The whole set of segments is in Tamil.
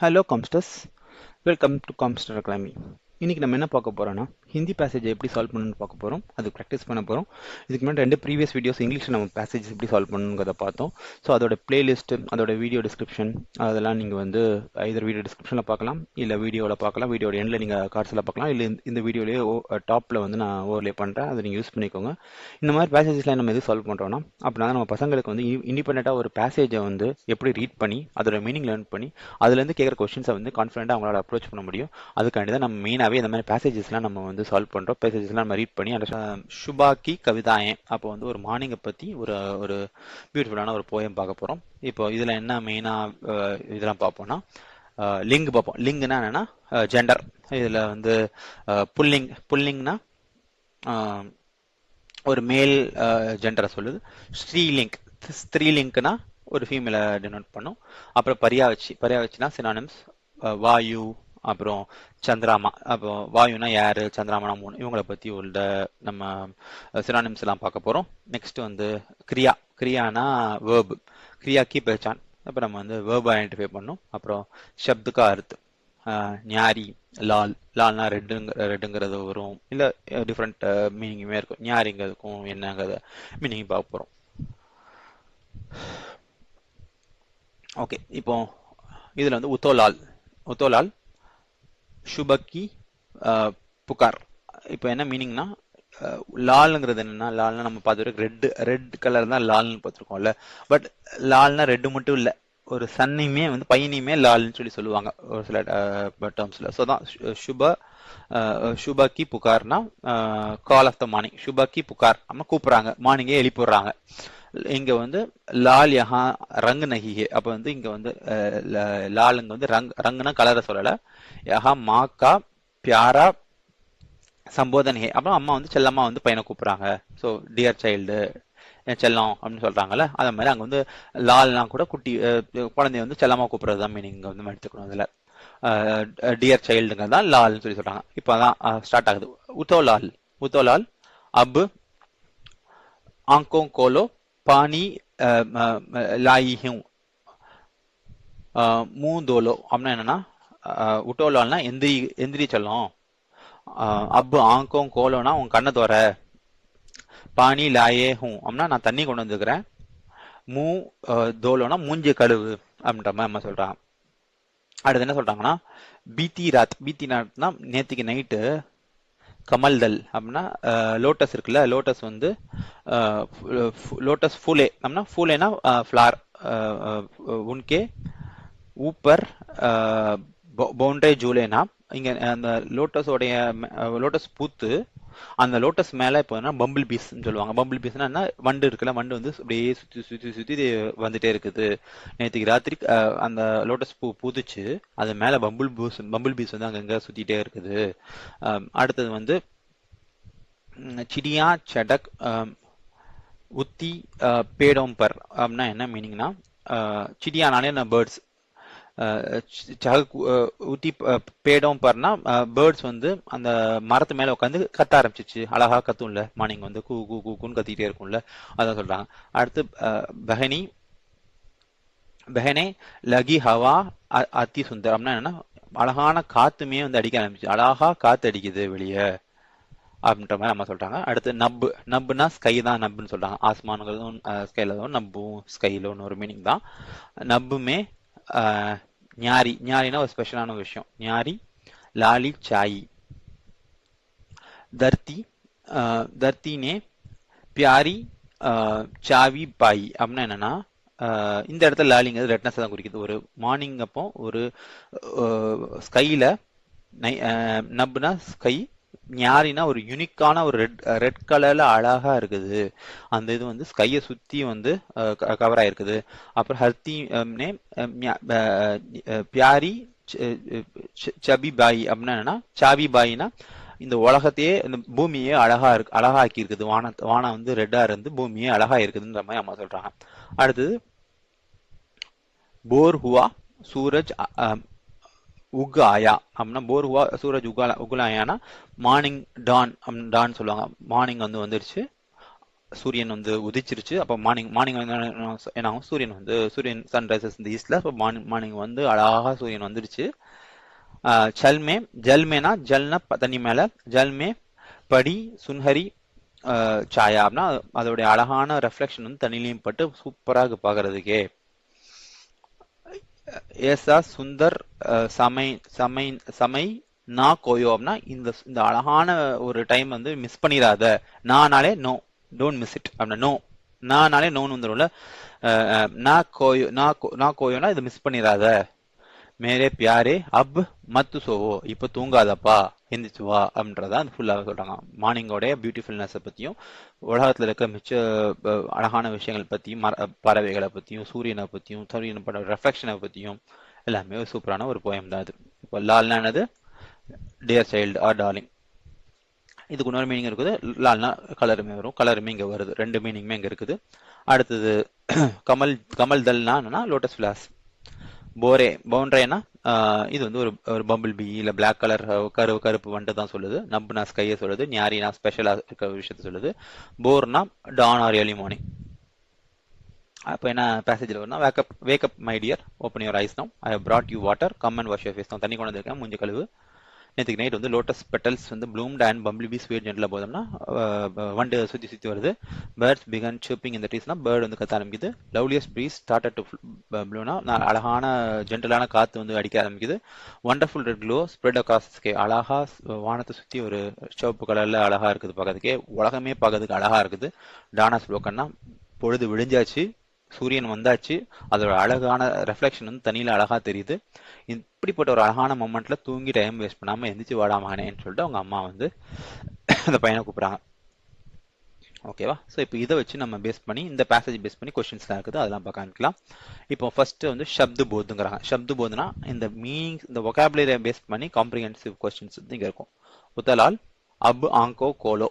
Hello Comsters, welcome to Comster academy. இன்னைக்கு நம்ம என்ன பார்க்க போறோம்னா ஹிந்தி பேசேஜை எப்படி சால்வ் பண்ணணும்னு பார்க்க போறோம். அது ப்ராக்டிஸ் பண்ண போறோம். இதுக்கு முன்னாடி 2 ப்ரீவியஸ் வீடியோஸ் இங்கிலீஷில் நம்ம பேசேஜஸ் எப்படி சால்வ் பண்ணணுங்கிறத பார்த்தோம். ஸோ அதோட பிளேலிஸ்ட், அதோட வீடியோ டிஸ்கிரிப்ஷன் அதெல்லாம் நீங்கள் வந்து இதர் வீடியோ டிஸ்கிரிப்ஷனில் பார்க்கலாம், இல்லை வீடியோவில் பார்க்கலாம். வீடியோட எண்டில் நீங்கள் கார்ட்ஸில் பார்க்கலாம், இல்லை இந்த வீடியோலேயே டாப்பில் வந்து நான் ஓவர்லே பண்ணுறேன், அதை நீங்கள் யூஸ் பண்ணிக்கோங்க. இந்த மாதிரி பேசேஜஸ்லாம் நம்ம எது சால்வ் பண்ணுறோம்னா, அப்படின்னா நம்ம பசங்களுக்கு வந்து இண்டிபெண்ட்டாக ஒரு பேசேஜை வந்து எப்படி ரீட் பண்ணி அதோட மீனிங் லேர்ன் பண்ணி அதுலேருந்து கேட்குற கொஸ்டின்ஸை வந்து கான்ஃபிடென்ட்டாக அவங்களால அப்ரோச் பண்ண முடியும். அதுக்காண்டி தான் நம்ம மெயினாகவே இந்த மாதிரி பேசேஜஸ்லாம் நம்ம வந்து சால்வ் பண்ணுறோம். பேசேஜஸ்லாம் நம்ம ரீட் பண்ணி அந்த சுபா கி கவிதாயன், அப்போ வந்து ஒரு மார்னிங்கை பற்றி ஒரு ஒரு பியூட்டிஃபுல்லான ஒரு போயம் பார்க்க போகிறோம். இப்போ இதில் என்ன மெயினாக இதெல்லாம் பார்ப்போம்னா, லிங்க் பார்ப்போம். லிங்க்னா என்னென்னா ஜெண்டர். இதில் வந்து புல்லிங்னா ஒரு மேல் ஜெண்டரை சொல்லுது. ஸ்திரீலிங்க்னா ஒரு ஃபீமேலை டினோட் பண்ணும். அப்புறம் பரியாவச்சினா சினானிம்ஸ் வாயு, அப்புறம் சந்திராமா. அப்போ வாயுனா யாரு, சந்திராமனா மூணு, இவங்களை பற்றி உள்ள நம்ம சினானிம்ஸ் எல்லாம் பார்க்க போகிறோம். நெக்ஸ்ட் வந்து கிரியானா வேர்பு, கிரியா கி பெஹச்சான். அப்புறம் நம்ம வந்து வேர்பை ஐடென்டிஃபை பண்ணோம். அப்புறம் ஷப்துக்கா அர்த், ஞாரி, லால்னா ரெட்டுங்கிறது வரும், இல்லை டிஃப்ரெண்ட் மீனிங்குமே இருக்கும். ஞாரிங்கிறதுக்கும் என்னங்கிறத மீனிங் பார்க்க போகிறோம். ஓகே, இப்போ இதில் வந்து உத்தோலால் சுபக்கி புகார். இப்போ என்ன மீனிங்னா, லால்ங்கிறது என்னன்னா, லால்னா நம்ம பார்த்துட்டு ரெட் கலர் தான் லால்னு பார்த்துருக்கோம்ல. பட் லால்னா ரெட்டு மட்டும் இல்லை, ஒரு சன்னையுமே வந்து பையனையுமே லால்னு சொல்லுவாங்க ஒரு சில டேர்ம்ஸில். ஸோ தான் சுபக்கி புகார்னா கால் ஆஃப் த மார்னிங். சுபக்கி புகார் நம்ம கூப்பிட்றாங்க, மார்னிங்கே எழுப்பிடுறாங்க. இங்க வந்து லால் யஹா ரங் நஹி. அப்ப வந்து இங்க வந்து லாலுங்க வந்து ரங்குனா கலரை சொல்லல. யஹா மா கா பியாரா சம்போதன் ஹே. அப்புறம் அம்மா வந்து செல்லம்மா வந்து பையனை கூப்பிடுறாங்க. ஸோ டியர் சைல்டு, செல்லம் அப்படின்னு சொல்றாங்கல்ல, அதே மாதிரி அங்க வந்து லால்லாம் கூட குட்டி குழந்தைய வந்து செல்லம்மா கூப்பிடுறது தான் மீனிங் வந்து எடுத்துக்கணும். அதுல டியர் சைல்டுங்க தான் லால்னு சொல்றாங்க. இப்பதான் ஸ்டார்ட் ஆகுது. உத்தோலால் அப் ஆங்கோ கோலோ பானி லாயி ஹூ மூ தோலோ. அப்படின்னா என்னன்னா, உட்டோலால்னா எந்திரி செல்லம், அப்பு ஆங்கோ கோலோனா உன் கண்ணை தோற, பானி லாயே ஹூ அப்படின்னா நான் தண்ணி கொண்டு வந்துக்கிறேன், மூ தோலோனா மூஞ்சி கழுவு அப்படின்ற மாதிரி அம்மா சொல்றாங்க. அடுத்து என்ன சொல்றாங்கன்னா, பீத்தி ராத்னா நேத்திக்கு நைட்டு, கமல்தல் அப்படின்னா லோட்டஸ் இருக்குல்ல, லோட்டஸ் வந்து லோட்டஸ் ஃபூலே அப்படின்னா, ஃபூலேனா ஃப்ளார், உன்கே ஊப்பர் பவுண்டே ஜூலேனா. இங்க அந்த லோட்டஸ் பூத்து அந்த லோட்டஸ் மேல இப்போ என்ன பம்பிள் பீஸ் சொல்லுவாங்க. பம்பிள் பீஸ்னா என்ன, வண்டு இருக்குல்ல, வண்டு வந்து அப்படியே சுத்தி வந்துட்டே இருக்குது. நேற்றுக்கு ராத்திரி அந்த லோட்டஸ் பூ பூத்துச்சு, அது மேல பம்பிள் பீஸ் வந்து அங்கங்க சுத்திட்டே இருக்குது. அடுத்தது வந்து சிடியா சடக் உத்தி பேடோம்பர் அப்படின்னா என்ன மீனிங்னா, சிடியானாலே பேர்ட்ஸ், ஊத்தி பேடம் பர்னா பேர்ட்ஸ் வந்து அந்த மரத்து மேல உட்காந்து கத்த ஆரம்பிச்சிச்சு. அழகா கத்தும்ல, மார்னிங் வந்து கூ கூ கூன்னு கத்திட்டே இருக்கும்ல, அதான் சொல்றாங்க. அடுத்து பெஹனே லகி ஹவா அத்தி சுந்தர் அப்படின்னா என்னன்னா, அழகான காத்துமே வந்து அடிக்க ஆரம்பிச்சு, அழகா காத்து அடிக்குது வெளியே அப்படின்ற மாதிரி நம்ம சொல்றாங்க. அடுத்து நப்புனா ஸ்கை தான் நப்புன்னு சொல்றாங்க. ஆஸ்மானுங்கிறதும் ஸ்கைல தான், நப்பும் ஸ்கைலோன்னு ஒரு மீனிங் தான். நப்புமே ஞாரினா ஒரு ஸ்பெஷலான விஷயம். ஞாரி லாலி சாயி. தர்த்தினே பியாரி சாவி பாய் அப்படின்னா என்னன்னா, இந்த இடத்துல லாலிங்கிறது ரெட்னஸ் தான் குறிக்குது. ஒரு மார்னிங் அப்போ ஒரு ஸ்கைல நப்புனா ஸ்கை, ஞாரினா ஒரு யூனிக்கான ஒரு ரெட் கலர்ல அழகா இருக்குது. அந்த இது வந்து ஸ்கையை சுத்தி வந்து கவர் ஆயிருக்குது. அப்புறம் ஹர்த்தி பியாரி சபி பாய் அப்படின்னா என்னன்னா, சாவி பாயினா இந்த உலகத்தையே, இந்த பூமியே அழகாக்கி இருக்குது. வானம் வந்து ரெட்டா இருந்து பூமியே அழகா இருக்குதுன்ற மாதிரி அம்மா சொல்றாங்க. அடுத்தது போர் ஹுவா சூரஜ் உக் ஆயா அப்படின்னா, போர் ஹுவா சூரஜ் உகுலாயானா மார்னிங் டான் சொல்லுவாங்க. மார்னிங் வந்து வந்துருச்சு, சூரியன் வந்து உதிச்சிருச்சு. அப்போ மார்னிங் வந்து என்ன ஆகும், சூரியன் சன்ரைசஸ் இந்த ஈஸ்ட்ல. ஸோ மார்னிங் வந்து அழகா சூரியன் வந்துருச்சு. ஜல்மே, ஜல்மேனா ஜல்னா தண்ணி மேல, ஜல்மே படி சுன்ஹரி சாயா அப்படின்னா அதோடைய அழகான ரெஃப்ளெக்ஷன் வந்து தண்ணிலையும் பட்டு சூப்பராக பாக்குறதுக்கே. ஏசா சுந்தர் சமை சமை சமை நான் கோயோ அப்படின்னா இந்த அழகான ஒரு டைம் வந்து மிஸ் பண்ணிடாத. நானாலே நோ, டோன்ட் மிஸ் இட் அப்படின்னா நோ, நானாலே நோன்னு வந்துடும்ல. நான் கோயோனா இதை மிஸ் பண்ணிடாத. மேரே பியாரே அப் மத்து சோவோ, இப்ப தூங்காதப்பா, எந்திரிச்சு வா அப்படின்றதா ஃபுல்லாக சொல்றாங்க. மார்னிங்கோடைய பியூட்டிஃபுல்னஸை பத்தியும், உலகத்துல இருக்க மிச்ச அழகான விஷயங்கள் பத்தியும், பறவைகளை பத்தியும், சூரியனோட ரெஃப்ளெக்ஷனை பத்தியும் எல்லாமே ஒரு சூப்பரான ஒரு போயம் தான் அது. இப்போ லால்னானது டியர் சைல்டு ஆர் டார்லிங். இதுக்கு இன்னொரு மீனிங் இருக்குது. லால்னா கலருமே வரும், கலருமே இங்க வருது. ரெண்டு மீனிங்குமே இங்க இருக்குது. அடுத்தது கமல் தல்னா லோட்டஸ் ஃபிளாஸ். பவுண்ட்ரேனா இது வந்து ஒரு பம்பிள் பி இல்ல பிளாக் கலர் கருப்பு வந்துட்டு தான் சொல்லுது. நம்புனா ஸ்கையை சொல்லுது. ஞாரினா ஸ்பெஷலா இருக்க விஷயத்த சொல்லுது. போர்னா டான் ஆர் ஏர்லி மார்னிங். அப்போ என்ன பேசேஜில் வரும்னா, wake up my dear, open your eyes now, I have brought you water, come and wash your face. நான் தண்ணி கொண்டு வந்திருக்கேன், மூஞ்சி கழுவு. நேற்றுக்கு நைட் வந்து லோட்டஸ் பெட்டல்ஸ் வந்து bloomed and bumble bees sweet gentle போதோம்னா வண்டு சுற்றி வருது. பேர்ட்ஸ் பிகன் சூப்பிங் இந்த ட்ரீஸ்னா பேர்டு வந்து கத்த ஆரம்பிக்குது. லவ்லியஸ்ட் ப்ரீஸ் ஸ்டார்டட் டு ப்ளூனா அழகான ஜென்டலான காற்று வந்து அடிக்க ஆரம்பிக்குது. Wonderful red glow spread across sky, அழகா வானத்தை சுற்றி ஒரு சிவப்பு கலர்ல அழகா இருக்குது பார்க்கறதுக்கே. உலகமே பார்க்கறதுக்கு அழகா இருக்குது. டானாஸ் ப்ளோக்கன்னா பொழுது விடிஞ்சாச்சு, சூரியன் வந்தாச்சு, அதோட அழகான ரெஃப்ளெக்ஷன் வந்து தண்ணியில அழகா தெரியுது. இப்படிப்பட்ட ஒரு அழகான மொமெண்ட்ல தூங்கி டைம் வேஸ்ட் பண்ணாம எந்திரிச்சு வாடாமானேன்னு சொல்லிட்டு அவங்க அம்மா வந்து அந்த பையனை கூப்பிடுறாங்க. ஓகேவா? ஸோ இப்போ இதை வச்சு நம்ம பேஸ் பண்ணி, இந்த பேசேஜ் பேஸ் பண்ணி கொஸ்டின்ஸ்லாம் இருக்குது, அதெல்லாம் பார்க்க ஆரம்பிக்கலாம். இப்போ ஃபர்ஸ்ட் வந்து ஷப்து போதுங்கிறாங்க. ஷப்து போதுனா இந்த மீனிங், இந்த ஒகாபுலரியை பேஸ் பண்ணி காம்ப்ரிஹென்சிவ் கொஸ்டின்ஸ் வந்து இங்க இருக்கும். உத்தலால் அப் ஆங்கோ கோலோ.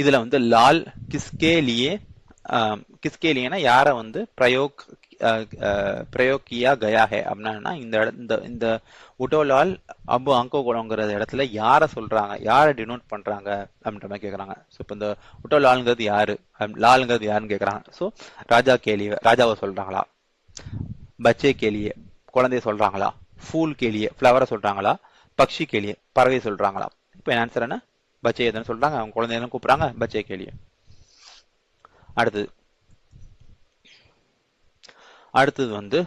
இதுல வந்து லால் கிஸ்கே லியே, கிஸ்கே லியேனா யாரை வந்து பிரயோக் கியா கயா ஹே அப்படின்னா இந்த உட்டோலால் அபு அங்கோ கோலோங்கிற இடத்துல யாரை சொல்றாங்க, யாரை டினோட் பண்றாங்க அப்படின்ற மாதிரி கேட்கறாங்க. ஸோ இப்போ இந்த உட்டோலால்ங்கிறது யாரு, லால்ங்கிறது யாருன்னு கேட்கறாங்க. ஸோ ராஜா கேலியே ராஜாவை சொல்றாங்களா, பச்சே கேலியே குழந்தைய சொல்றாங்களா, ஃபூல் கேலியே ஃப்ளவரை சொல்றாங்களா, பக்ஷி கேலியே பறவை சொல்றாங்களா? இப்போ என் ஆன்சர் என்ன? பச்சை எதுன்னு சொல்றாங்க, அவங்க குழந்தைய கூப்பிடுறாங்க, பச்சை கேலியே. அடுத்தது வந்து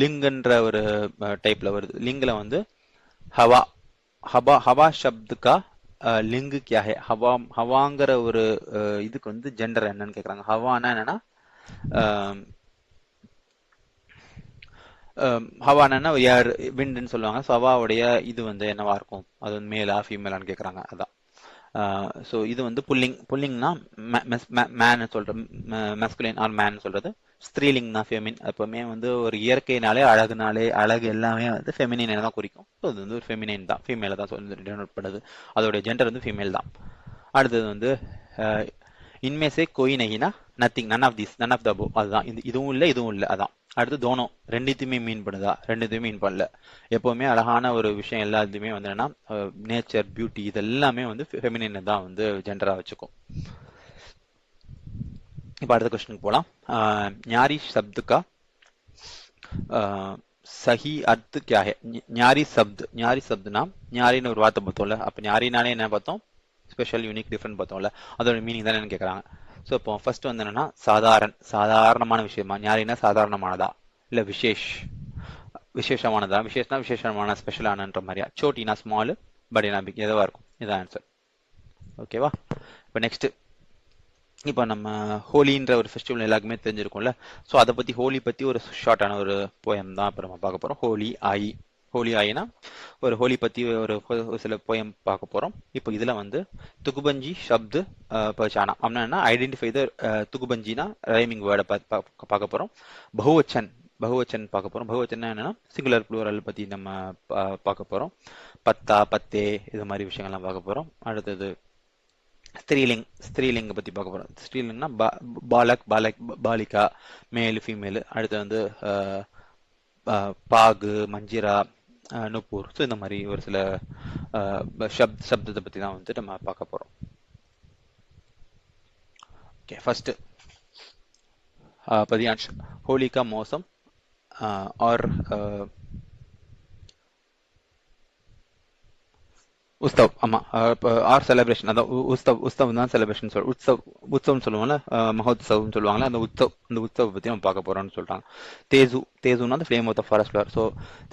லிங்ன்ற ஒரு டைப்ல வருது. லிங்க்ல வந்து ஹவா ஹவா சப்துக்கா லிங்கு கியா ஹே, ஹவாங்கிற ஒரு இதுக்கு வந்து ஜெண்டர் என்னன்னு கேக்குறாங்க. ஹவானா என்னன்னா ஹவானா ஏர் விண்ட்னு சொல்லுவாங்க. ஸோ ஹவாவுடைய இது வந்து என்னவா இருக்கும், அது வந்து மேலா ஃபீமேலான்னு கேக்குறாங்க. அதான். ஸோ இது வந்து புல்லிங்னா மேன் சொல்ற மெஸ்குலின் ஆர் மேன் சொல்றது. ஸ்திரீலிங்னா ஃபெமின். எப்பவுமே வந்து ஒரு இயற்கைனாலே அழகு எல்லாமே வந்து ஃபெமினின் தான் குறிக்கும். ஸோ அது வந்து ஒரு ஃபெமினின் தான், ஃபீமேல தான் டெனோட் பண்ணுது. அதோடைய ஜெண்டர் வந்து ஃபீமேல் தான். அடுத்தது வந்து இன்மேசே கோய் நகினா nothing, none of the above, அதுதான். இதுவும் இல்லை இதுவும் இல்லை, அதான். அடுத்து தோனோ, ரெண்டுத்தையுமே மீன் பண்ணுதா, ரெண்டுத்தையுமே மீன் பண்ணல. எப்பவுமே அழகான ஒரு விஷயம் எல்லாத்தையுமே வந்து என்னன்னா நேச்சர், பியூட்டி, இதெல்லாமே வந்து ஃபெமினின் தான் வந்து ஜெண்டரா வச்சுக்கும். இப்போ அடுத்த கொஸ்டினுக்கு போகலாம். ஞாரி சப்துக்கா சஹி அர்த்து கியா ஹே. ஞாரி சப்துனா ஞாரின்னு ஒரு வார்த்தை பார்த்தோம்ல. அப்போ ஞாரினாலே என்ன பார்த்தோம், ஸ்பெஷல், யூனிக், டிஃப்ரெண்ட் பார்த்தோம்ல. அதோட மீனிங் தானே கேட்குறாங்க. ஸோ இப்போ ஃபர்ஸ்ட் வந்து என்னன்னா சாதாரணமான விஷயமா, ஞாரினா சாதாரணமானதா இல்லை விசேஷமானதா, விசேஷமான ஸ்பெஷலானன்ற மாதிரியா, சோட்டினா ஸ்மால், பட்டினா பிக், எதுவா இருக்கும்? இதான் ஆன்சர். ஓகேவா? இப்போ நெக்ஸ்ட், இப்போ நம்ம ஹோலின்ற ஒரு ஃபெஸ்டிவல் எல்லாருக்குமே தெரிஞ்சிருக்கும்ல. ஸோ அதை பற்றி, ஹோலி பற்றி ஒரு ஷார்ட்டான ஒரு போயம் தான் இப்போ நம்ம பார்க்க போகிறோம். ஹோலி ஆயினா ஒரு ஹோலி பற்றி ஒரு சில போயம் பார்க்க போகிறோம். இப்போ இதில் வந்து துகுபஞ்சி ஷப்து பச்சானா அப்படின்னா ஐடென்டிஃபை த துகுபஞ்சினா ரைமிங் வேர்டை பார்க்க போகிறோம். பகுவச்சன் பார்க்க போகிறோம். பகுவச்சன் என்னன்னா சிங்குலர் ப்ளூரல் பற்றி நம்ம பார்க்க போகிறோம். பத்தா, பத்தே, இது மாதிரி விஷயங்கள்லாம் பார்க்க போகிறோம். அடுத்தது ஸ்திரீலிங் பத்தி பார்க்க போறோம். ஸ்திரீலிங்னா பாலிகா, மேல், ஃபீமேல். அடுத்து வந்து பாகு, மஞ்சிரா, நுப்பூர். ஸோ இந்த மாதிரி ஒரு சில சப்தத்தை பற்றி தான் வந்து நம்ம பார்க்க போகிறோம். ஓகே, ஃபர்ஸ்ட் पद्यांश होली का मौसम और उत्सव ஆமா ஆர் செலிப்ரேஷன், அதான் உற்சவ் தான் செலிப்ரேஷன் உற்சவம் சொல்லுவாங்கல்ல, மகோத்சவம் சொல்லுவாங்கல்ல, அந்த உற்சவ பத்தி நம்ம பார்க்க போறோம்னு சொல்றாங்க. தேசுன்னா அந்த flame of the forest flower. So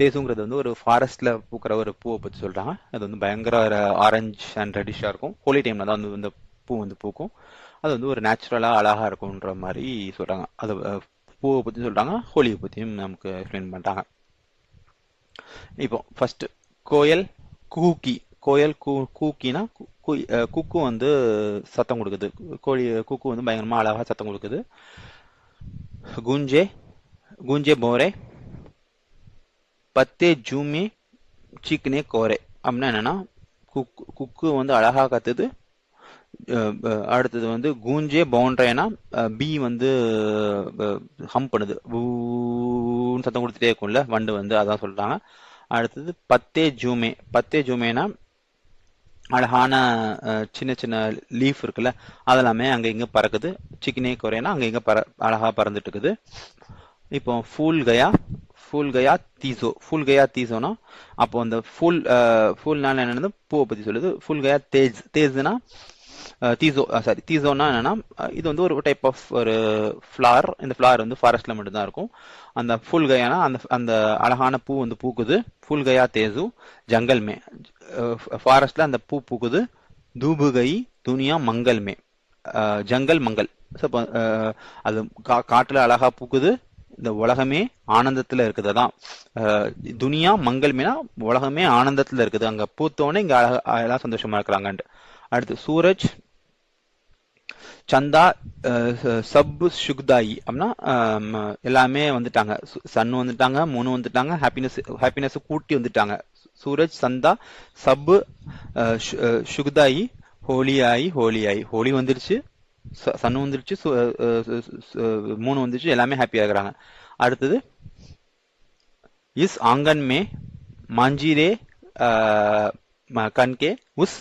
தேசுங்கிறது வந்து ஒரு ஃபாரஸ்ட்ல பூக்கிற ஒரு பூவை பத்தி சொல்றாங்க. அது வந்து பயங்கர ஆரஞ்ச் அண்ட் ரெடிஷா இருக்கும். ஹோலி டைம்ல தான் வந்து இந்த பூ வந்து பூக்கும். அது வந்து ஒரு நேச்சுரலா அழகா இருக்கும்ன்ற மாதிரி சொல்றாங்க. அது பூவை பத்தி சொல்றாங்க, ஹோலியை பத்தியும் நமக்கு எக்ஸ்பிளைன் பண்றாங்க. இப்போ ஃபர்ஸ்ட் கோயல் கூக்கி. கோயல் கூக்கினா குக்கு வந்து சத்தம் கொடுக்குது. கோழி குக்கு வந்து பயங்கரமா அழகா சத்தம் கொடுக்குது. குஞ்சே குஞ்சே போரே பத்தே ஜூமே சீக்னே கோரே அப்படின்னா என்னன்னா, குக்கு வந்து அழகா கத்துது. அடுத்தது வந்து கூஞ்சே பவுண்ட்ரேனா பி வந்து ஹம் பண்ணுது, ஊன்னு சத்தம் கொடுத்துட்டே இருக்கும்ல வண்டு வந்து, அதான் சொல்றாங்க. அடுத்தது பத்தே ஜூமேனா அழகான சின்ன சின்ன லீஃப் இருக்குல்ல, அதெல்லாமே அங்க இங்க பறக்குது. சிக்கனே குறையனா அங்க இங்க அழகா பறந்துட்டு இருக்குது. இப்போ ஃபூல் கயா தீசோனா அப்போ அந்த ஃபூல்னால என்னது பூவை பத்தி சொல்லுது. ஃபூல் கயா தேஜ்னா தீசோனா என்னன்னா, இது வந்து ஒரு டைப் ஆஃப் ஒரு ஃபிளார். இந்த ஃபிளார் வந்து ஃபாரஸ்ட்ல மட்டும் தான் இருக்கும். அந்த ஃபுல் கயானா அந்த அழகான பூ வந்து பூக்குது. ஃபுல் கயா தேசு ஜங்கல் மே, ஃபாரஸ்ட்ல அந்த பூ பூக்குது. தூபு கை துனியா மங்கல் மே, ஜங்கல் மங்கல். அது காட்டுல அழகா பூக்குது. இந்த உலகமே ஆனந்தத்துல இருக்குது. அதான் துனியா மங்கல் மேனா உலகமே ஆனந்தத்துல இருக்குது. அங்க பூத்தோன்னே இங்க அழகா சந்தோஷமா இருக்கிறாங்கன்ட்டு. அடுத்து சூரஜ் சந்தா சப் சுக்தாயி அப்படின்னா எல்லாமே வந்துட்டாங்க. சன் வந்துட்டாங்க, மூணு வந்துட்டாங்க, ஹாப்பினஸ் கூட்டி வந்துட்டாங்க. சூரஜ் சந்தா சப் சுக்தாயி ஹோலி வந்துருச்சு, சன் வந்துருச்சு, மூணு வந்துருச்சு, எல்லாமே ஹாப்பியா இருக்கிறாங்க. அடுத்தது இஸ் ஆங்கன் மே மாஞ்சிரே கன்கே உஸ்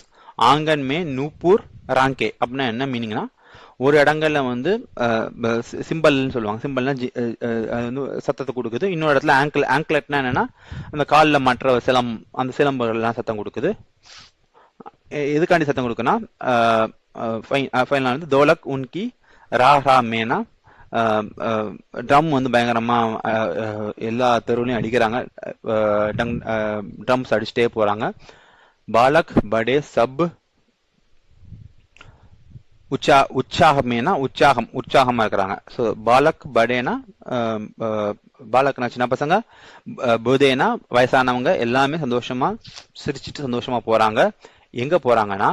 ஆங்கன் மே நூப்பூர் ராங்கே அப்படின்னா என்ன மீனிங்னா, ஒரு இடங்கள்ல வந்து சிம்பல்னு சொல்லுவாங்க. சிம்பல்னா அது வந்து சத்தத்தை கொடுக்குது. இன்னொரு இடத்துல ஆங்க்லெட்னா என்னன்னா, அந்த காலில் மற்ற அந்த சிலம்புகள்லாம் சத்தம் கொடுக்குது. எதுக்காண்டி சத்தம் கொடுக்குன்னா, ஃபைனல் வந்து தோலக் உன்கி ரா மேனா ட்ரம் வந்து பயங்கரமா எல்லா தெருவுலையும் அடிக்கிறாங்க. ட்ரம்ஸ் அடிச்சுட்டே போறாங்க. பாலக் படே சப் உற்சாகமேனா உற்சாகமா இருக்கிறாங்க. ஸோ பாலக் படேனா பாலக்னா சின்ன பசங்க, புதேனா வயசானவங்க, எல்லாமே சந்தோஷமா சிரிச்சிட்டு சந்தோஷமா போறாங்க. எங்க போறாங்கன்னா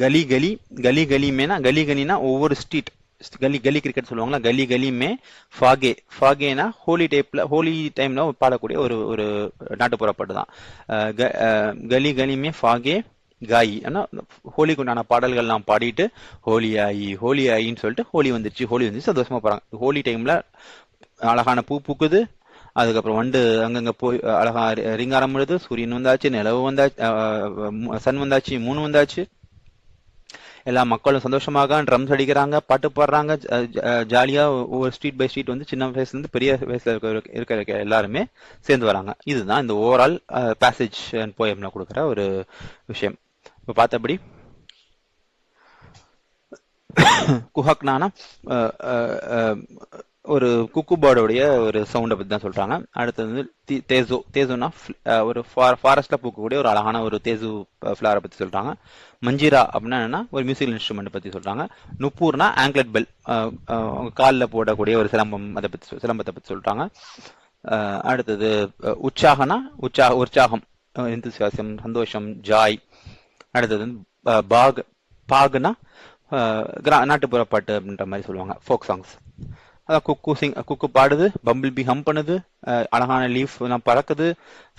கலிமேனா கலினா ஒவ்வொரு ஸ்ட்ரீட், கலி கிரிக்கெட் சொல்லுவாங்களா, கலிமே ஃபாகேனா ஹோலி டைம்ல பாடக்கூடிய ஒரு நாட்டுப்புற பாட்டு தான். கலிமே ஃபாகே காயி, ஆனா ஹோலிக்கு உண்டான பாடல்கள் பாடிட்டு ஹோலி ஆயின்னு சொல்லிட்டு ஹோலி வந்துச்சு சந்தோஷமா போறாங்க. ஹோலி டைம்ல அழகான பூ பூக்குது. அதுக்கப்புறம் வண்டு அங்கங்க போய் அழகா ரிங்காரம் விழுது. சூரியன் வந்தாச்சு, நிலவு வந்தாச்சு, சன் வந்தாச்சு, மூணு வந்தாச்சு. எல்லா மக்களும் சந்தோஷமாக ட்ரம்ஸ் அடிக்கிறாங்க, பாட்டு பாடுறாங்க, ஜாலியா ஒவ்வொரு ஸ்ட்ரீட் பை ஸ்ட்ரீட் வந்து சின்ன வயசுல இருந்து பெரிய வயசுல இருக்கிற எல்லாருமே சேர்ந்து வராங்க. இதுதான் இந்த ஓவரால் பேசேஜ் அண்ட் போயம்ல கொடுக்குற ஒரு விஷயம். இப்போ பார்த்தபடி குஹக்னானா ஒரு குக்கு பேர்டோடைய ஒரு சவுண்டை பத்தி தான் சொல்றாங்க. அடுத்தது வந்து தேசோனா ஒரு ஃபாரஸ்ட்ல பூக்கக்கூடிய ஒரு அழகான ஒரு தேசு ஃபிளாரை பத்தி சொல்றாங்க. மஞ்சிரா அப்படின்னா என்னன்னா ஒரு மியூசிக்கல் இன்ஸ்ட்ருமெண்ட் பத்தி சொல்றாங்க. நுப்பூர்னா ஆங்க்லெட் பெல், காலில் போடக்கூடிய ஒரு சிலம்பத்தை பத்தி சொல்றாங்க. அடுத்தது உற்சாகம், எந்தூசியாசம், சந்தோஷம், ஜாய். அடுத்தது பாக்னா நாட்டுப்புற பாட்டு அப்படின்ற மாதிரி சொல்லுவாங்க, ஃபோக் சாங்ஸ். அதான் குக்கு பாடுது, பம்பிள் பி ஹம் பண்ணுது, அழகான லீஃப் எல்லாம் பறக்குது,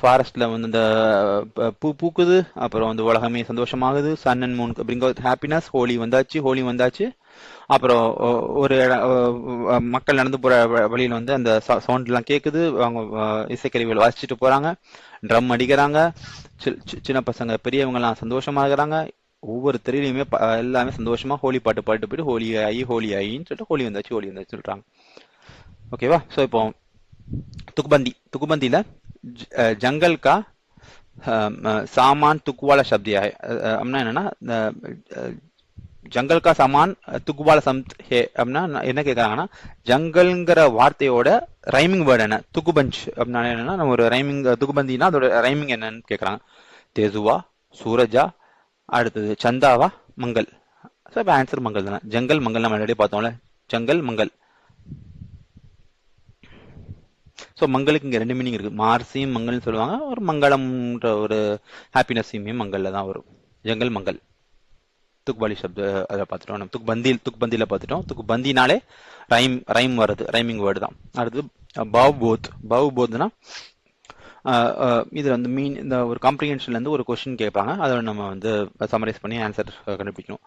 ஃபாரஸ்ட்ல வந்து இந்த பூ பூக்குது, அப்புறம் வந்து உலகமே சந்தோஷமாகுது, sun and moon bring out happiness, Holi வந்தாச்சு. அப்புறம் ஒரு மக்கள் நடந்து போற வழியில வந்து அந்த சவுண்ட் எல்லாம் கேக்குது, அவங்க இசைக்கருவிகள் வாசிச்சுட்டு போறாங்க, ட்ரம் அடிக்கிறாங்க, சின்ன பசங்க பெரியவங்க எல்லாம் சந்தோஷமா இருக்கிறாங்க. ஒவ்வொரு தெருவிலையுமே எல்லாமே சந்தோஷமா ஹோலி பாட்டு பாட்டு போயிட்டு ஹோலி ஆயின்னு சொல்லிட்டு ஹோலி வந்தாச்சு சொல்றாங்க. ஓகேவா? ஸோ இப்போ तुकबंदी जंगल का सामान तुक वाला शब्द है. अपना है ना ஜங்கல் கா சாமான் துக்குபால சம்த் ஹே அப்படின்னா என்ன கேட்கறாங்கன்னா, ஜங்கல்ங்கிற வார்த்தையோட ரைமிங் வேர்டு என்ன, துக்குபஞ்ச் அப்படின்னா என்னன்னா, நம்ம ஒரு ரைமிங் துக்குபந்தினா அதோட ரைமிங் என்னன்னு கேட்கறாங்க. தேசுவா, சூரஜா, அடுத்தது சந்தாவா, மங்கள். ஸோ இப்போ ஆன்சர் மங்கள் தானே. ஜங்கல் மங்கள் நம்ம ஆல்ரெடி பார்த்தோம்ல, ஜங்கல் மங்கள். ஸோ மங்களுக்கு இங்கே ரெண்டு மீனிங் இருக்கு. மார்சியும் மங்கள்னு சொல்லுவாங்க, ஒரு மங்களம்ன்ற ஒரு ஹாப்பினஸையுமே மங்கள்ல தான் வரும். ஜங்கல் மங்கள். துக்பாலி சப்த அதை பார்த்துட்டோம். நம்ம துக்பந்தியில பார்த்துட்டோம். துக்பந்தினாலே ரைம் வருது, ரைமிங் வேர்டு தான். அடுத்து பவ் போத்னா இது வந்து இந்த ஒரு காம்ப்ரிஹென்ஷன்ல இருந்து ஒரு கொஸ்டின் கேட்பாங்க, அதை நம்ம வந்து சமரைஸ் பண்ணி ஆன்சர் கண்டுபிடிக்கணும்.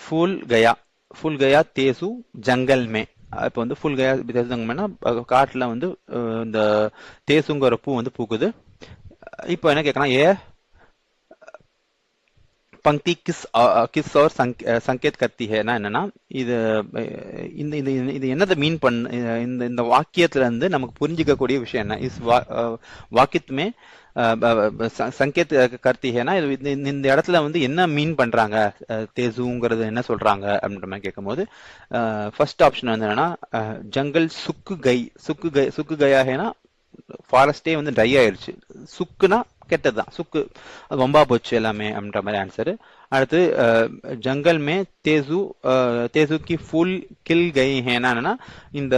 ஃபுல் கயா தேசு ஜங்கல் மே. இப்போ வந்து ஃபுல் கயா தேசுங்கன்னா காட்டுல வந்து இந்த தேசுங்கிற பூ வந்து பூக்குது. இப்போ என்ன கேட்கலாம், पंक्ति किस और संकेत करती है என்னன்னா, இது என்னதை மீன் பண்ண, இந்த வாக்கியத்துல இருந்து நமக்கு புரிஞ்சிக்கக்கூடிய விஷயம் என்ன, இஸ் வாக்கியத்துமே சங்கேத் கர்த்தி ஹேனா, இந்த இடத்துல வந்து என்ன மீன் பண்றாங்க, தேசுங்கிறது என்ன சொல்றாங்க அப்படின்ற மாதிரி கேட்கும் போது ஃபர்ஸ்ட் ஆப்ஷன் வந்து என்னன்னா, ஜங்கல் சுக்கு கயா ஹேனா, ஃபாரஸ்டே வந்து ட்ரை ஆயிடுச்சு. சுக்குனா கெட்டதுதான், சுக்கு வம்பா போச்சு எல்லாமே அப்படின்ற மாதிரி ஆன்சரு. அடுத்து ஜங்கல் மே தேசுக்கு ஃபுல் கில் கை ஹேனா, இந்த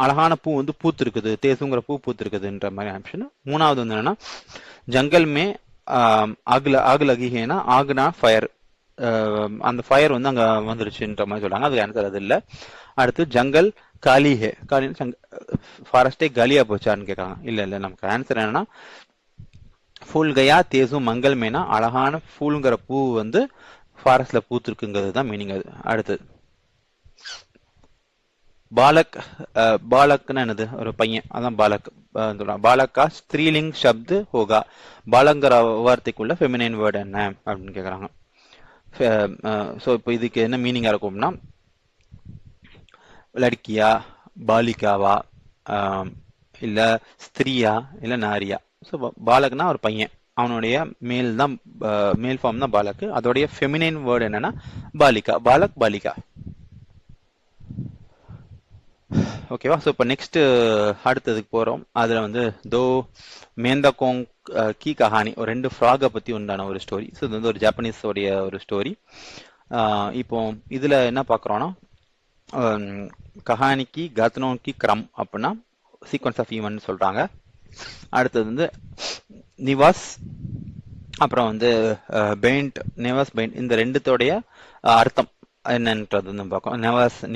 அழகான பூ வந்து பூத்திருக்குது, தேசுங்கிற பூ பூத்திருக்குதுன்ற மாதிரி ஆப்ஷன். மூணாவது வந்து என்னன்னா, ஜங்கல் மே ஆகு லகி ஹேனா, ஆகுனா ஃபயர், அந்த ஃபயர் வந்து அங்க வந்துருச்சுன்ற மாதிரி சொல்றாங்க. அதுக்கு ஆன்சர் அது இல்லை. அடுத்து ஜங்கல் காலி ஹே, காலின்னு ஃபாரஸ்டே காலியா போச்சான்னு கேட்கறாங்க. இல்ல நமக்கு ஆன்சர் என்னன்னா, ஃபுல் கயா தேசு மங்கள் மேனா, அழகான ஃபூல்ங்கிற பூ வந்து ஃபாரஸ்ட்ல பூத்திருக்குங்கிறது தான் மீனிங் அது. அடுத்தது பாலக்னா என்னது, ஒரு பையன், அதான் பாலக். பாலக்கா ஸ்திரீலிங் சப்து ஹோகா, பாலங்கிற வார்த்தைக்குள்ள ஃபெமினைன் வேர்டு என்ன அப்படின்னு கேட்கறாங்க. ஸோ இப்போ இதுக்கு என்ன மீனிங்கா இருக்கும்னா, லட்கியா, பாலிகாவா, இல்ல ஸ்திரீயா, இல்ல நாரியா. ஸோ பாலக்னா ஒரு பையன், அவனுடைய மேல் ஃபார்ம் தான் பாலக். அதோடைய ஃபெமினைன் வேர்டு என்னன்னா பாலிகா, பாலக் பாலிகா. ஓகேவா? ஸோ இப்போ நெக்ஸ்ட் அடுத்ததுக்கு போறோம். அதுல வந்து தோ மேந்தகோங் கி கஹானி, ஒரு 2 ஃப்ராகை பத்தி உண்டான ஒரு ஸ்டோரி. ஸோ இது வந்து ஒரு ஜாப்பனீஸ் உடைய ஒரு ஸ்டோரி. இப்போ இதுல என்ன பாக்குறோம்னா, கஹானிக்கு கத்னோக்கி கிரம் அப்படின்னா சீக்வன்ஸ் ஆஃப் ஈவென்ட் சொல்றாங்க. அடுத்தது வந்து நிவாஸ், அப்புறம் வந்து பெயிண்ட், நிவாஸ் பெயிண்ட், இந்த ரெண்டுத்தோடைய அர்த்தம் என்னன்றது வந்து பார்க்கும்.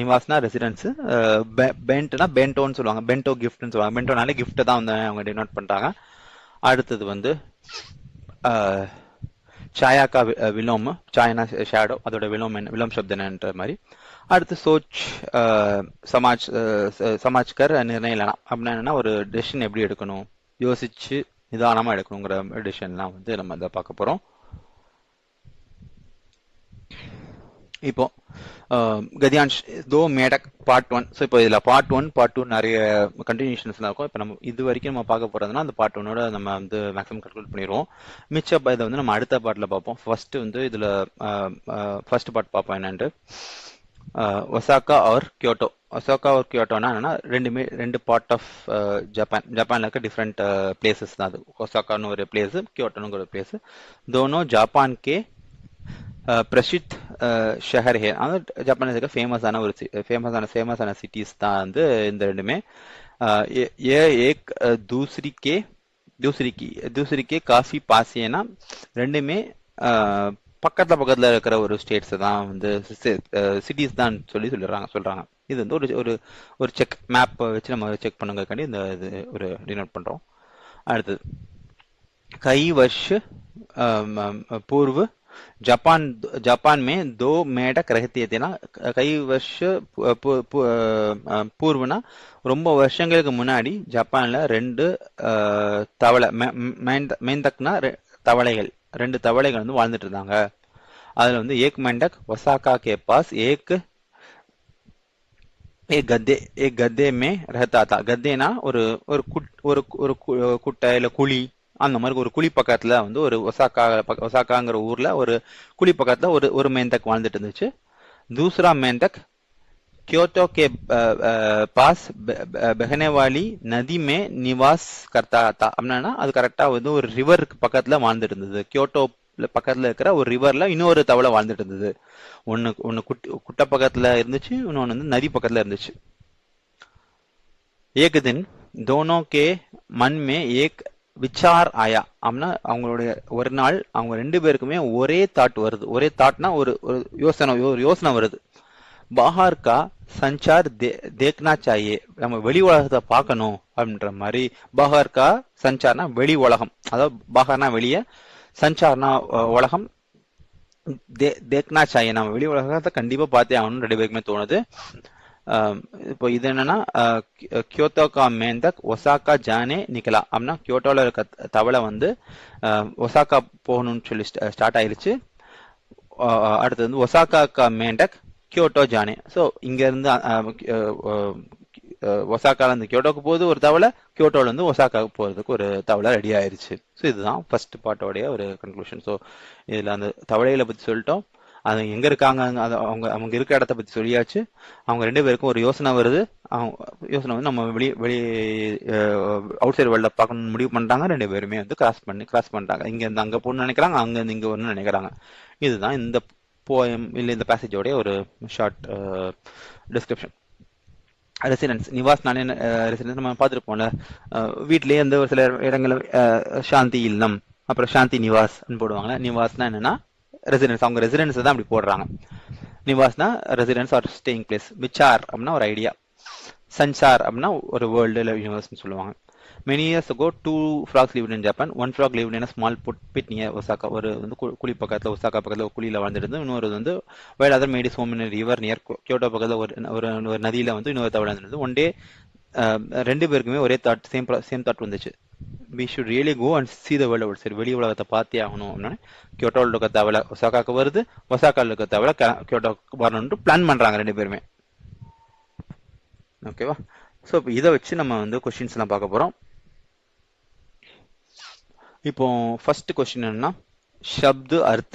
நிவாஸ்னா ரெசிடென்ஸ், பெயிண்ட்னா பென்டோன்னு சொல்லுவாங்க, பென்டோ கிஃப்ட்னு சொல்லுவாங்க. பென்டோனாலே கிஃப்ட் தான் வந்து அவங்க டினோட் பண்றாங்க. அடுத்தது வந்து சாயாக்கா விலோம், சாயனா ஷேடோ, அதோட விலோம் சப்தம் என்னன்ற மாதிரி. அடுத்து சோச் சமாஜ்கர் நிர்ணயம் இல்லைனா அப்படின்னா என்னன்னா, ஒரு டெசிஷன் எப்படி எடுக்கணும், யோசிச்சு நிதானமா எடுக்கணுங்கிற டெசிஷன்லாம் வந்து நம்ம இதை பார்க்க போறோம். இப்போ கதியான்ஷ் தோ மேடக் பார்ட் 1. ஸோ இப்போ இதுல பார்ட் 1 பார்ட் 2 நிறைய கண்டினியூஷன்ஸ்லாம் இருக்கும். இப்போ நம்ம இது வரைக்கும் நம்ம பார்க்க போறதுன்னா அந்த பார்ட் 1ஓட நம்ம வந்து மேக்ஸிமம் கல்குலேட் பண்ணிடுவோம். மிச்ச இதை வந்து நம்ம அடுத்த பார்ட்ல பார்ப்போம். ஃபர்ஸ்ட் வந்து இதுல ஃபர்ஸ்ட் பார்ட் பார்ப்போம் என்னன்ட்டு. Osaka or Kyoto. Osaka or கியோட்டோனா என்னன்னா, ரெண்டு பார்ட் ஆஃப் ஜப்பான்ல இருக்க டிஃப்ரெண்ட் பிளேசஸ் தான் அது. ஒசாக்கான்னு ஒரு பிளேஸ், கியோட்டோன்னு ஒரு place. தோனோ Japan K Prasidh Shaher ஹே, அதாவது ஜப்பான்ல இருக்க ஃபேமஸான சிட்டிஸ் தான் வந்து இந்த ரெண்டுமே. ஏக் தூசரி கே காஃபி பாசியனா, ரெண்டுமே பக்கத்துல இருக்கிற ஒரு ஸ்டேட்ஸ் தான் வந்து சிட்டிஸ் தான் சொல்றாங்க. இது வந்து ஒரு செக் மேப் வச்சு நம்ம செக் பண்ணுங்கக்காண்டி இந்த இது ஒரு டினோட் பண்றோம். அடுத்தது கை வருஷ பூர்வ जापान जापान में 2 मेंढक रहते थे ना कई वर्ष பூர்வனா ரொம்ப வருஷங்களுக்கு முன்னாடி ஜப்பான்ல ரெண்டு தவளை மேந்தக்னா தவளைகள் ரெண்டு தவளைகள் வந்து வாழ்ந்துட்டு இருந்தாங்க. அதுல வந்து ஏக் मेंढक ஒசாகா के पास एक गद्दे में रहता था. गद्देனா ஒரு ஒரு ஒரு குட்டை இல்ல குழி அந்த மாதிரி ஒரு குழி பக்கத்துல வந்து ஒரு ஒசாக்காங்கிற ஊர்ல ஒரு குழி பக்கத்துல ஒரு ஒரு मेंढक வாழ்ந்துட்டு இருந்துச்சு. दूसरा मेंढक क्योटो के पास बहने वाली नदी में निवास करता था. அப்படின்னா அது கரெக்டா வந்து ஒரு ரிவருக்கு பக்கத்துல வாழ்ந்துட்டு இருந்தது. கியோட்டோ பக்கத்துல இருக்கிற ஒரு ரிவர்ல இன்னொரு தவளை வாழ்ந்துட்டு இருந்தது. ஒன்னு குட்டை பக்கத்துல இருந்துச்சு, இன்னொன்னு வந்து நதி பக்கத்துல இருந்துச்சு. एक दिन दोनों के मन में एक விச்சார் ஆயா அப்படின்னா அவங்களுடைய ஒரு நாள் அவங்க ரெண்டு பேருக்குமே ஒரே தாட் வருது. ஒரே தாட்னா ஒரு யோசனை வருது. பாஹார் கா சஞ்சார் தேக்னா சாயே, நம்ம வெளி உலகத்தை பார்க்கணும் அப்படின்ற மாதிரி. பாஹார் கா சஞ்சார்னா வெளி உலகம், அதாவது பாஹார்னா வெளியே, சஞ்சார்னா உலகம், தேக்னா சாயே நம்ம வெளி உலகத்தை கண்டிப்பா பார்த்தே ஆகணும்னு ரெண்டு பேருக்குமே தோணுது. இப்போ இது என்னன்னா கியோட்டோ கா மேந்தக் ஒசாக்கா ஜானே நிக்கலா அப்படின்னா கியோட்டோல இருக்க தவளை வந்து ஒசாக்கா போகணும்னு சொல்லி ஸ்டார்ட் ஆயிருச்சு. அடுத்தது வந்து ஒசாக்கா கா மேண்டக் கியோட்டோ ஜானே. ஸோ இங்க இருந்து ஒசாக்கால இருந்து கியோட்டோக்கு போகுது ஒரு தவளை, கியோட்டோல இருந்து ஒசாக்காவுக்கு போறதுக்கு ஒரு தவளை ரெடி ஆயிருச்சு. ஸோ இதுதான் ஃபர்ஸ்ட் பார்ட்டோடைய ஒரு கன்க்ளூஷன். ஸோ இதுல அந்த தவளைகளை பத்தி சொல்லிட்டோம், அது எங்க இருக்காங்க, அவங்க இருக்க இடத்த பத்தி சொல்லியாச்சு. அவங்க ரெண்டு பேருக்கும் ஒரு யோசனை வருது. யோசனை வந்து நம்ம வெளி அவுட் சைடு வேர்ல்ட பார்க்கணும்னு முடிவு பண்றாங்க. ரெண்டு பேருமே வந்து கிராஸ் பண்றாங்க. இங்க இருந்து அங்க போகணும்னு நினைக்கிறாங்க, அங்க இருந்து இங்க வரணும்னு நினைக்கிறாங்க. இதுதான் இந்த போயம் இல்ல இந்த பேசேஜோடைய ஒரு ஷார்ட் டிஸ்கிரிப்ஷன். ரெசிடென்ஸ், நிவாஸ்னாலே ரெசிடென்ஸ் நம்ம பார்த்துருப்போம்ல, வீட்லயே வந்து ஒரு சில இடங்கள்ல சாந்தி இல்லம், அப்புறம் சாந்தி நிவாஸ் போடுவாங்க. நிவாஸ்னா என்னன்னா ரெசிடென்ஸ், அவங்க ரெசிடென்ஸ் தான் அப்படி போடுறாங்க. நிவாஸ்னா ரெசிடென்ஸ் ஆர் ஸ்டேயிங் பிளேஸ். விச்சார் அப்படின்னா ஒரு ஐடியா, சஞ்சார் அப்படின்னா ஒரு வேர்ல்டு இல்லை யூனிவர்ஸ்னு சொல்லுவாங்க. Many years ago, 2 frogs lived in Japan. One frog lived in a small pit near Osaka. ஒரு வந்து குழி பக்கத்துல, ஒசாக்கா பக்கத்துல ஒரு குழியில வாழ்ந்துட்டு. இன்னொரு வந்து while other made his home in a river near Kyoto பக்கத்துல ஒரு நதியில வந்து இன்னொரு தவளை இருந்தது. ஒன் டே ரெண்டு பேருக்குமே ஒரே தாட், சேம் தாட் வந்துச்சு. We should really go and see the world outside. வெளி உலகத்தை பார்த்தே ஆகணும் அப்படின்னு கியோட்டோவில் இருக்க தவளை ஒசாக்காக்கு வருது, ஒசாக்காவில் இருக்க தவளை கியோட்டோக்கு வரணும்னு பிளான் பண்றாங்க ரெண்டு பேருமே. ஓகேவா? ஸோ இப்போ இதை வச்சு நம்ம வந்து கொஸ்டின்ஸ் எல்லாம் பார்க்க போறோம். இப்போ ஃபர்ஸ்ட் क्वेश्चन என்னன்னா शब्द अर्थ,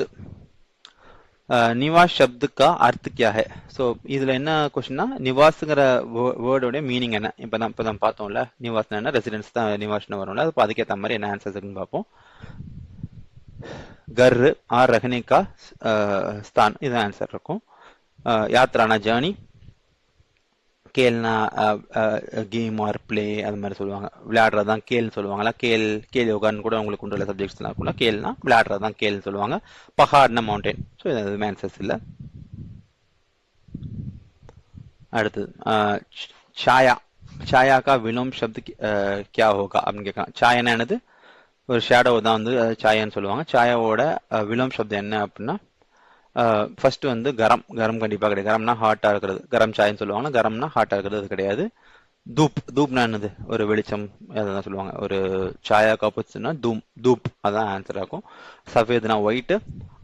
निवास शब्द का अर्थ क्या है. ஸோ இதுல என்ன கொஸ்டின்னா நிவாஸ்ங்கிற வேர்டோட மீனிங் என்ன. இப்பதான் பார்த்தோம்ல, நிவாஸ்னா என்ன, ரெசிடென்ஸ் தான் நிவாஸ்னு வரும்ல, அது அதுக்கேற்ற மாதிரி என்ன ஆன்சர்ஸ் இருக்குன்னு பார்ப்போம். घर और रहने का स्थान, இதுதான் ஆன்சர் இருக்கும். யாத்ரானா ஜேர்னி, கேல்னா கேம் ஆர் பிளே அது மாதிரி சொல்லுவாங்க. விளையாடுறதான் கேல்னு சொல்லுவாங்களா, கேல் யோகான்னு கூட உங்களுக்கு உள்ள சப்ஜெக்ட்ஸ்லாம் இருக்கும்ல. கேல்னா விளையாடுறதான் கேல்னு சொல்லுவாங்க. பஹாட்னா மவுண்டைன். ஸோ இது எதுவுமே ஆன்சர்ஸ் இல்லை. அடுத்தது சாயா, சாயா கா விலோம் சப்து கியா ஹோகா அப்படின்னு கேட்கலாம். சாயனா என்னது, ஒரு ஷேடோ தான் வந்து சாயான்னு சொல்லுவாங்க. சாயாவோட விலோம் சப்தம் என்ன அப்படின்னா ஃபர்ஸ்ட் வந்து கரம் கண்டிப்பா கிடையாது. கரம்னா ஹாட்டா இருக்கிறது, கரம் சாயன்னு சொல்லுவாங்க. கரம்னா ஹாட்டா இருக்கிறது அது கிடையாது. தூப்னா என்னது, ஒரு வெளிச்சம் அதான் சொல்லுவாங்க. ஒரு சாயா காப்போசிட்னா தூப் அதான் ஆன்சர் ஆகும். சஃபேத்னா ஒயிட்,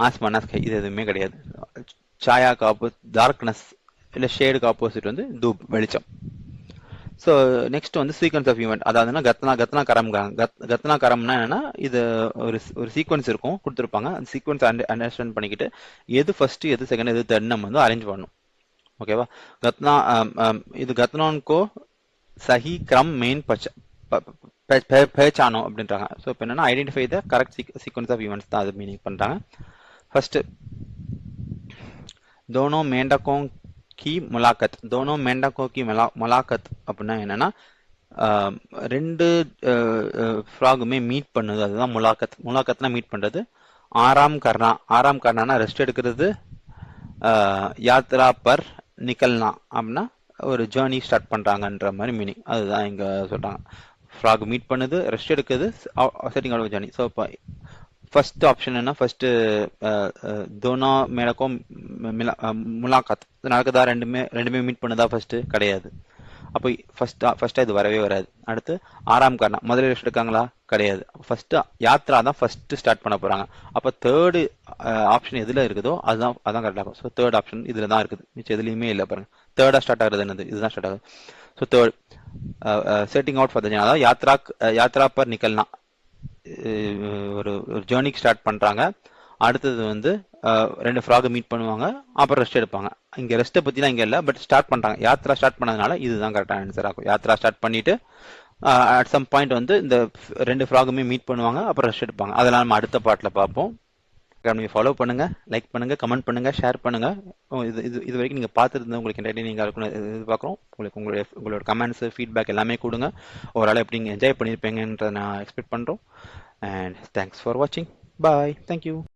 ஆஸ்மானா ஸ்கை, இது எதுவுமே கிடையாது. சாயா காப்போசிட் டார்க்னஸ் இல்ல ஷேடுக்கு ஆப்போசிட் வந்து தூப் வெளிச்சம். ஸோ நெக்ஸ்ட் வந்து சீக்வன்ஸ் ஆஃப் ஈவெண்ட், அதாவதுன்னா கத்னா கரம்னா என்னன்னா இது ஒரு சீக்வன்ஸ் இருக்கும் கொடுத்துருப்பாங்க. அந்த சீக்வன்ஸ் அண்டர்ஸ்டாண்ட் பண்ணிக்கிட்டு எது ஃபர்ஸ்ட் எது செகண்ட் எது தேர்ட் நம்ம வந்து அரேஞ்ச் பண்ணணும். ஓகேவா? கத்னா இது கத்னான்கோ சஹி கிரம் மெயின் பச்சானோ அப்படின்றாங்க. ஸோ இப்போ என்னன்னா identify the correct sequence of events தான் அது மீனிங் பண்றாங்க. ஃபர்ஸ்ட் दोनों मेंढकों की मुलाकात, दोनों मेंढकों की मुलाकात அப்படின்னா என்னன்னா ரெண்டு ஃப்ராகுமே மீட் பண்ணுது, அதுதான் முலாக்கத். முலாக்கத்னா மீட் பண்றது. ஆராம் கர்னா ரெஸ்ட் எடுக்கிறது. யாத்ரா பர் நிக்கல்னா அப்படின்னா ஒரு ஜேர்னி ஸ்டார்ட் பண்றாங்கன்ற மாதிரி மீனிங். அதுதான் இங்க சொல்றாங்க. ஃப்ராக் மீட் பண்ணுது, ரெஸ்ட் எடுக்குது, செட்டிங் அவுட் ஜேர்னி. ஸோ இப்போ ஃபர்ஸ்ட் ஆப்ஷன் என்ன, ஃபர்ஸ்ட் தோனா மேலக்கும் முலாகாத் நடக்குதா, ரெண்டுமே மீட் பண்ணுதா ஃபர்ஸ்ட்? கிடையாது. அப்போ ஃபர்ஸ்டா இது வரவே வராது. அடுத்து ஆறாம் காரணம் முதல்ல ரெஸ்ட் எடுக்காங்களா? கிடையாது. ஃபர்ஸ்ட் யாத்ரா தான் ஃபர்ஸ்ட் ஸ்டார்ட் பண்ண போறாங்க. அப்போ தேர்டு ஆப்ஷன் எதுல இருக்குதோ அதான் கரெக்டாக இருக்கும். ஸோ தேர்ட் ஆப்ஷன் இதுல தான் இருக்குது, மிச்சம் எதுலையுமே இல்லை. பாருங்க, தேர்டா ஸ்டார்ட் ஆகுறது என்னது? இதுதான் ஸ்டார்ட் ஆகுது. So third setting out for the journey, அதாவது யாத்ரா பர் நிக்கல்னா, ஒரு ஜேர்னிக்கு ஸ்டார்ட் பண்றாங்க. அடுத்தது வந்து ரெண்டு ஃப்ராக் மீட் பண்ணுவாங்க, அப்புறம் ரெஸ்ட் எடுப்பாங்க. இங்க ரெஸ்ட்டை பத்திலாம் இங்க இல்ல, பட் ஸ்டார்ட் பண்றாங்க. யாத்ரா ஸ்டார்ட் பண்ணதுனால இதுதான் கரெக்டான ஆன்சர் ஆகும். யாத்ரா ஸ்டார்ட் பண்ணிட்டு அட் சம் பாயிண்ட் வந்து இந்த ரெண்டு ஃப்ராகுமே மீட் பண்ணுவாங்க, அப்புறம் ரெஸ்ட் எடுப்பாங்க. அதெல்லாம் நம்ம அடுத்த பாட்டில் பார்ப்போம். நீங்க ஃபாலோ பண்ணுங்க, லைக் பண்ணுங்க, கமெண்ட் பண்ணுங்க, ஷேர் பண்ணுங்க. இது வரைக்கும் நீங்க பார்த்துருந்தா உங்களுக்கு என்டர்டெய்னிங்காக இருக்கும்னு எதிர்பார்க்குறோம். உங்களோட கமெண்ட்ஸ், ஃபீட்பேக் எல்லாமே கொடுங்க. ஓரளவு எப்படி நீங்க என்ஜாய் பண்ணியிருப்பீங்கன்றதை நான் எக்ஸ்பெக்ட் பண்றோம். அண்ட் தேங்க்ஸ் ஃபார் வாட்சிங். பாய். தேங்க்யூ.